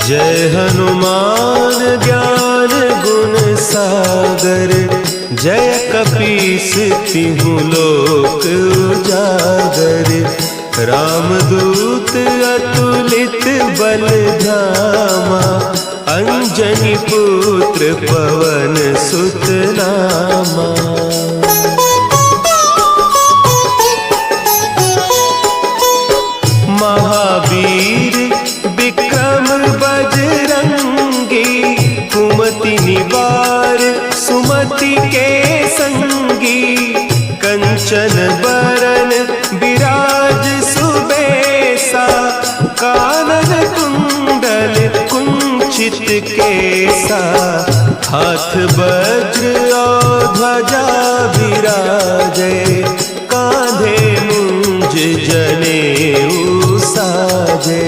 जय हनुमान ज्ञान गुण सागर, जय कपीस तिहु लोक उजागर। रामदूत अतुलित बल धामा, अंजनी पुत्र पवन सुत नामा। महावीर विक्रम बजरंगी, कुमति निवार सुमति के संगी। कंचन बरन विराज सुबेसा, कानन कुंडल कुंचित केसा। हाथ वज्र और ध्वजा विराजे, कांधे मुंज जनेऊ साजे।